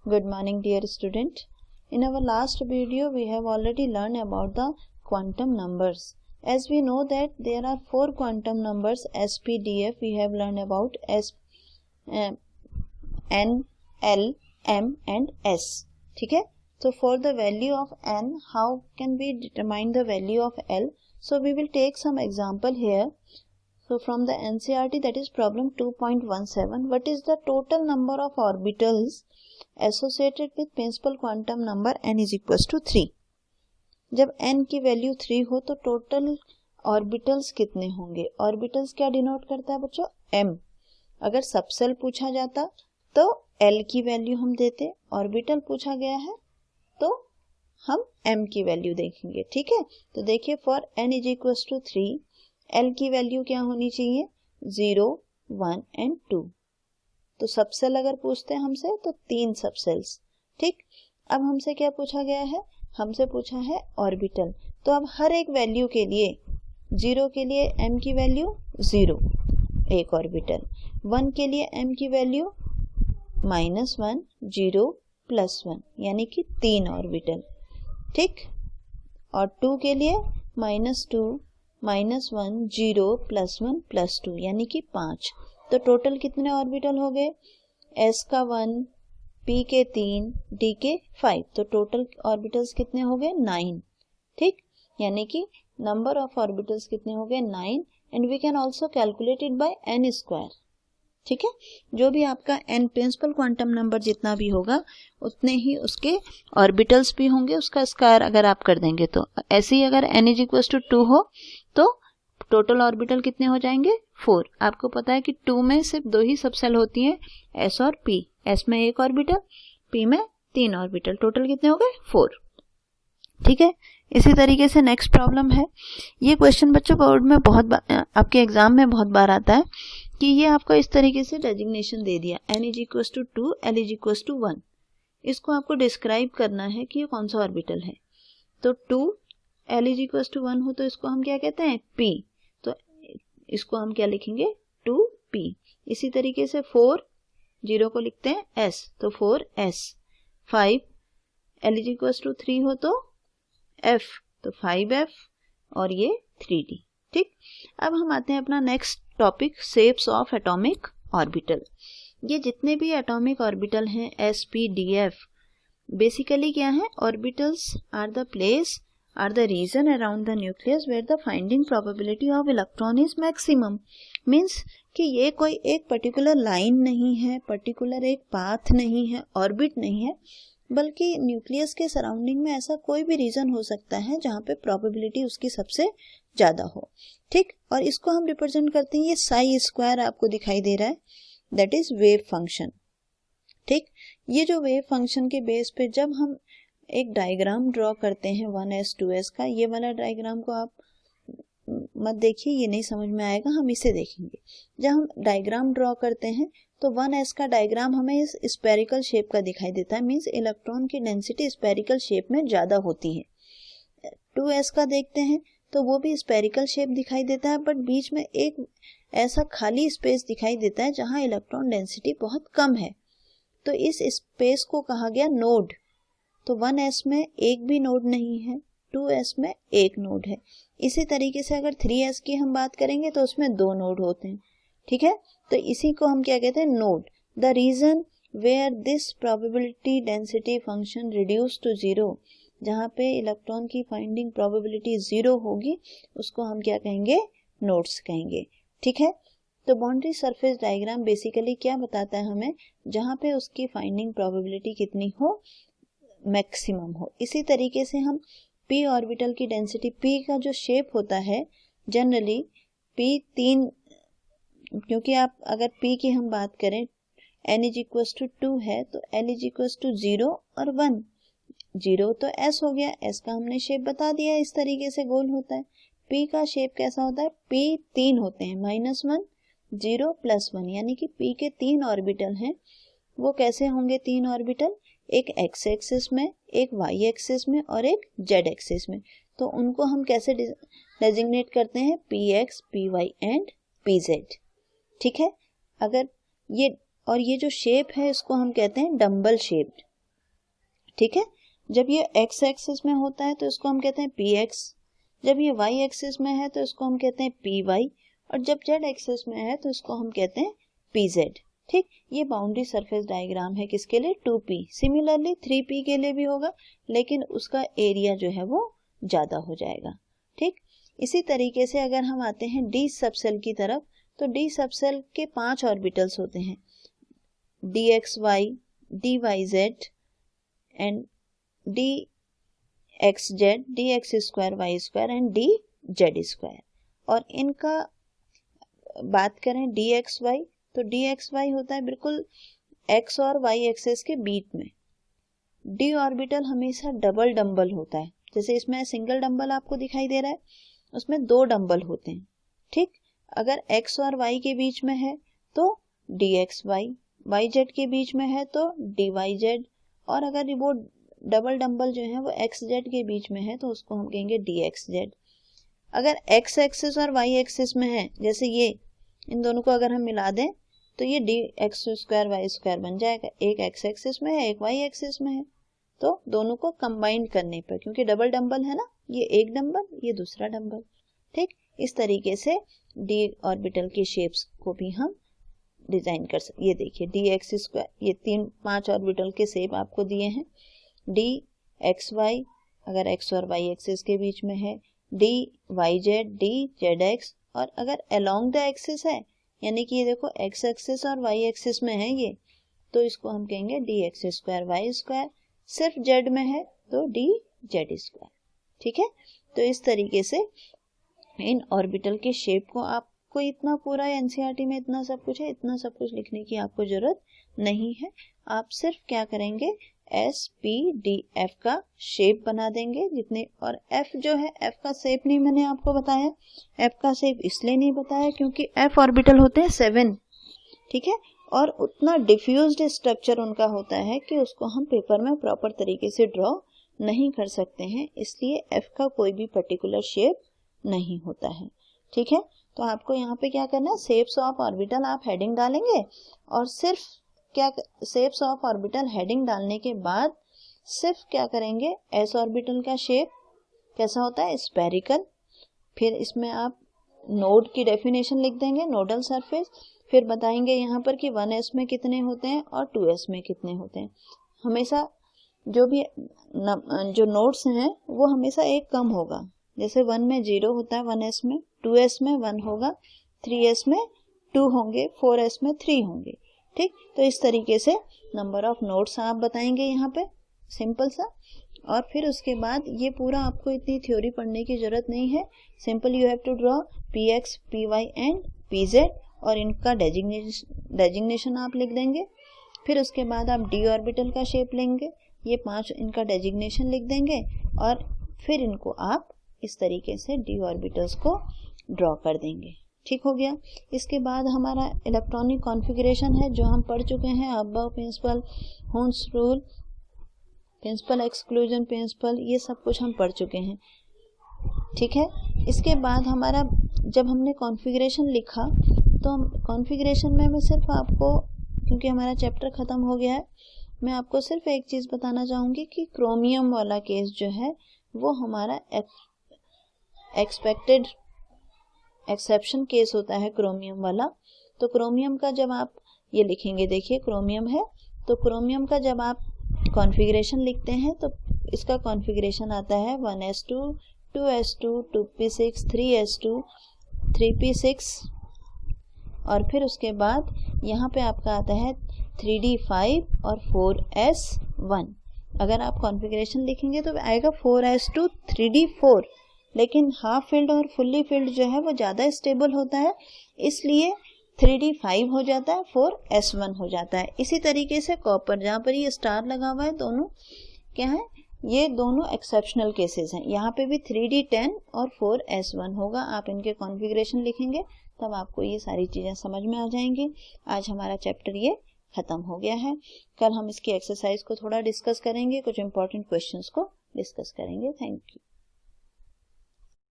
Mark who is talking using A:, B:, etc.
A: Good morning, dear student. In our last video, we have already learned about the quantum numbers. As we know that there are four quantum numbers S, P, D, F. We have learned about S, N, L, M and S. ठीक है? So for the value of N, how can we determine the value of L? So we will take some example here. So from the NCERT, that is problem 2.17. What is the total number of orbitals associated with principal quantum number n is equals to 3? जब n की value 3 हो तो total orbitals कितने होंगे? Orbitals क्या denote करता है बच्चों? m. अगर सबसेल पूछा जाता तो l की वैल्यू हम देते, ऑर्बिटल पूछा गया है तो हम m की वैल्यू देखेंगे. ठीक है, तो देखिए for n is equals to 3, l की वैल्यू क्या होनी चाहिए? 0, 1 एंड 2. तो सबसेल अगर पूछते हैं हमसे तो 3 सबसेल्स. ठीक, अब हमसे क्या पूछा गया है? हमसे पूछा है ऑर्बिटल. तो अब हर एक वैल्यू के लिए, 0 के लिए m की वैल्यू 0, एक ऑर्बिटल. 1 के लिए m की वैल्यू -1, 0 +1 यानी कि 3 ऑर्बिटल. ठीक, और 2 के लिए -2, -1, 0 +1 +2 यानी कि 5. तो टोटल कितने ऑर्बिटल हो गए? S का 1, P के 3, D के 5. तो टोटल ऑर्बिटल्स कितने हो गए? 9. ठीक, यानी कि नंबर ऑफ ऑर्बिटल्स कितने हो गए? 9. And we can also calculate it by n square. ठीक है, जो भी आपका n प्रिंसिपल क्वांटम नंबर जितना भी होगा उतने ही उसके ऑर्बिटल्स भी होंगे, उसका स्क्वायर अगर आप कर देंगे तो. ऐसे ही अगर n इज इक्वल टू 2 हो तो टोटल ऑर्बिटल कितने हो जाएंगे? 4. आपको पता है कि 2 में सिर्फ 2 ही सबसेल होती हैं, S और P. S में 1 ऑर्बिटल, P में 3 ऑर्बिटल. टोटल कितने हो गए? 4. ठीक है, इसी तरीके से नेक्स्ट प्रॉब्लम है. ये क्वेश्चन बच्चों बोर्ड में बहुत बार, आपके एग्जाम में बहुत बार आता है कि ये आपको इस तरीके से डेजिग्नेशन दे दिया, n is equal to 2, L is equal to 1. इसको आपको डिस्क्राइब करना है कि ये कौन सा ऑर्बिटल है. तो 2, L इज इक्वल टू 1 हो तो इसको हम क्या कहते हैं? P. तो इसको हम क्या लिखेंगे? 2P. इसी तरीके से 4, 0 को लिखते हैं S, तो 4S. 5, L is equal to 3 हो तो F, तो 5F और ये 3D. ठीक, अब हम आते हैं अपना next topic, shapes of atomic orbital. ये जितने भी एटॉमिक ऑर्बिटल हैं S, P, D, F, basically क्या है? Orbitals are the place are the region around the nucleus where the finding probability of electron is maximum. Means कि ये कोई एक पर्टिकुलर लाइन नहीं है, पर्टिकुलर एक पाथ नहीं है, ऑर्बिट नहीं है, बल्कि न्यूक्लियस के सराउंडिंग में ऐसा कोई भी रीजन हो सकता है जहाँ पे प्रोबेबिलिटी उसकी सबसे ज्यादा हो. ठीक, और इसको हम रिप्रेजेंट करते हैं, ये साई स्क्वायर आपको दिखाई दे रहा है, दैट इज वेव फंक्शन. ठीक, ये जो वेव फंक्शन के बेस पे जब हम एक डायग्राम ड्रॉ करते हैं 1s 2s का, ये वाला डायग्राम को आप मत देखिए, ये नहीं समझ में आएगा, हम इसे देखेंगे. जब हम डायग्राम ड्रॉ करते हैं तो 1s का डायग्राम हमें इस स्पेरिकल शेप का दिखाई देता है. मींस इलेक्ट्रॉन की डेंसिटी स्पेरिकल शेप में ज्यादा होती है. 2s का देखते हैं तो वो भी स्पेरिकल शेप दिखाई देता है, बट बीच में एक ऐसा खाली स्पेस दिखाई देता है जहां इलेक्ट्रॉन डेंसिटी बहुत कम है. तो इस स्पेस को कहा गया नोड. तो 1s में एक भी नोड नहीं है, 2s में एक नोड है. इसी तरीके से अगर 3s की हम बात करेंगे तो उसमें 2 नोड होते हैं. ठीक है, तो इसी को हम क्या कहते हैं? Node. The region where this probability density function reduce to 0, जहाँ पे इलेक्ट्रॉन की फाइंडिंग प्रोबेबिलिटी 0 होगी, उसको हम क्या कहेंगे? नोड्स कहेंगे. ठीक है, तो बाउंड्री सरफेस डायग्राम बेसिकली क्या बताता है हमें? जहाँ पे उसकी फाइंडिंग प्रोबेबिलिटी कितनी हो? मैक्सिमम हो. इसी तरीके से हम p ऑर्बिटल की डेंसिटी, p का जो शेप होता है जनरली p 3, क्योंकि आप अगर p की हम बात करें, n इज इक्वल टू 2 है तो l इज इक्वल टू 0 और 1. 0 तो s हो गया, s का हमने शेप बता दिया, इस तरीके से गोल होता है. p का शेप कैसा होता है? p 3 होते हैं, -1, 0 +1 यानी कि p के 3 ऑर्बिटल हैं. वो कैसे होंगे 3 ऑर्बिटल? एक x एक्सिस में, एक y एक्सिस में और एक z एक्सिस में. तो उनको हम कैसे डेजिग्नेट करते हैं? px, py and pz. ठीक है, अगर ये और ये जो शेप है इसको हम कहते हैं डम्बल शेप्ड. ठीक है। जब ये x एक्सिस में होता है तो इसको हम कहते हैं px, जब ये y एक्सिस में है तो इसको हम कहते हैं py, और जब z एक्सिस में है तो इसको हम कहते हैं pz। ठीक, ये बाउंड्री सरफेस डायग्राम है किसके लिए, 2p। सिमिलरली 3p के लिए भी होगा, लेकिन उसका एरिया जो है वो ज्यादा हो जाएगा। ठीक, इसी तरीके से अगर हम आते हैं d सबसेल की तरफ, तो d सबसेल के 5 ऑर्बिटल्स होते हैं, dxy, dyz and dxz, dx square y square and dz square. और इनका बात करें dxy, तो dxy होता है बिल्कुल x और y एक्सेस के बीच में। d ऑर्बिटल हमेशा डबल डंबल होता है, जैसे इसमें सिंगल डंबल आपको दिखाई दे रहा है, उसमें 2 डंबल होते हैं। ठीक, अगर x और y के बीच में है तो dxy, yz के बीच में है तो dyz, और अगर वो डबल डंबल जो है वो xz के बीच में है तो उसको हम कहेंगे dxz। अगर x एक्सिस और y एक्सिस में है, जैसे ये इन दोनों को अगर हम मिला दें तो ये dx स्क्वायर y स्क्वायर बन जाएगा, एक x एक्सिस में है एक y एक्सिस में है, तो दोनों को कंबाइंड करने पर, क्योंकि डबल डंबल है ना, ये एक डंबल ये दूसरा डंबल। ठीक, इस तरीके से d ऑर्बिटल की शेप्स को भी हम डिजाइन कर सकते। ये देखिए dx स्क्वायर, ये 5 ऑर्बिटल के शेप आपको दिए हैं, dxy अगर x और y एक्सिस के बीच में है, dyz, dzx, और अगर अलोंग द एक्सिस है, यानी कि ये देखो x एक्सिस और y एक्सिस में है ये, तो इसको हम कहेंगे dx स्क्वायर y स्क्वायर, सिर्फ z में है तो dz स्क्वायर। ठीक है, तो इस तरीके से इन ऑर्बिटल के शेप को, आपको इतना पूरा एनसीईआरटी में इतना सब कुछ है, इतना सब कुछ लिखने की आपको जरूरत नहीं है। आप सिर्फ क्या करेंगे, एस पी डी एफ का शेप बना देंगे जितने, और एफ जो है, एफ का शेप नहीं मैंने आपको बताया, एफ का शेप इसलिए नहीं बताया क्योंकि एफ ऑर्बिटल होते हैं 7, ठीक है, और उतना डिफ्यूज्ड स्ट्रक्चर उनका होता है कि उसको हम पेपर में प्रॉपर तरीके से ड्रॉ नहीं कर सकते हैं, इसलिए एफ का कोई भी पर्टिकुलर शेप नहीं होता है। ठीक है, तो आपको यहाँ पे क्या करना है, शेप्स ऑफ ऑर्बिटल आप हेडिंग डालेंगे, और सिर्फ क्या, शेप्स ऑफ ऑर्बिटल हेडिंग डालने के बाद सिर्फ क्या करेंगे, एस ऑर्बिटल का शेप कैसा होता है, स्फेरिकल, फिर इसमें आप नोड की डेफिनेशन लिख देंगे, नोडल सरफेस, फिर बताएंगे यहाँ पर कि 1s में कितने होते हैं और 2s में कितने होते हैं। हमेशा जो भी जो नोड्स हैं वो हमेशा एक कम होगा, जैसे 1 में 0 होता है 1s में, 2s में 1 होगा, 3s में 2 होंगे, 4s में 3 होंगे। ठीक, तो इस तरीके से नंबर ऑफ नोड्स आप बताएंगे यहाँ पे, सिंपल सा, और फिर उसके बाद ये पूरा आपको इतनी थ्योरी पढ़ने की जरूरत नहीं है, simple you have to draw px, py and pz, और इनका डेजिग्नेशन आप लिख देंगे। फिर उसके बाद आप d ऑर्बिटल का शेप लेंगे, ये 5 इनका डेजिग्नेशन लिख देंगे, और फिर इनको आप इस तरीके से d ऑर्बिटल्स को ड्रॉ कर देंगे। ठीक हो गया। इसके बाद हमारा इलेक्ट्रॉनिक कॉन्फ़िगरेशन है जो हम पढ़ चुके हैं, Aufbau principle, Hund's rule, principle exclusion principle, ये सब कुछ हम पढ़ चुके हैं। ठीक है, इसके बाद हमारा जब हमने कॉन्फ़िगरेशन लिखा तो कॉन्फ़िगरेशन में मैं सिर्फ आपको, क्योंकि हमारा चैप्टर ख़त्म हो गया है, मैं आपको सिर्फ एक चीज़ बताना चाहूँगी कि क्रोमियम वाला केस जो है वो हमारा एक्सपेक्टेड एक्सेप्शन केस होता है क्रोमियम वाला। तो क्रोमियम का जब आप ये लिखेंगे, देखिए क्रोमियम है, तो क्रोमियम का जब आप कॉन्फ़िगरेशन लिखते हैं तो इसका कॉन्फ़िगरेशन आता है 1s2, 2s2, 2p6, 3s2, 3p6, और फिर उसके बाद यहाँ पे आपका आता है 3d5 और 4s1। अगर आप कॉन्फ़िगरेशन लिखेंगे तो आएगा 4s2, 3d4, लेकिन हाफ फील्ड और फुल्ली फील्ड जो है वो ज़्यादा स्टेबल होता है, इसलिए 3d5 हो जाता है, 4s1 हो जाता है। इसी तरीके से कॉपर, जहाँ पर ये स्टार लगा हुआ है, दोनों क्या है, ये दोनों एक्सेप्शनल केसेस हैं। यहाँ पे भी 3d10 और 4s1 होगा। आप इनके कॉन्फ़िगरेशन लिखेंगे तब आपको ये सारी चीज़ें समझ में आ जाएंगी। आज हमारा चैप्टर ये ख़त्म हो गया है। कल हम इसकी एक्सरसाइज को थोड़ा डिस्कस करेंगे, कुछ इंपॉर्टेंट क्वेश्चंस को डिस्कस करेंगे। Thank you.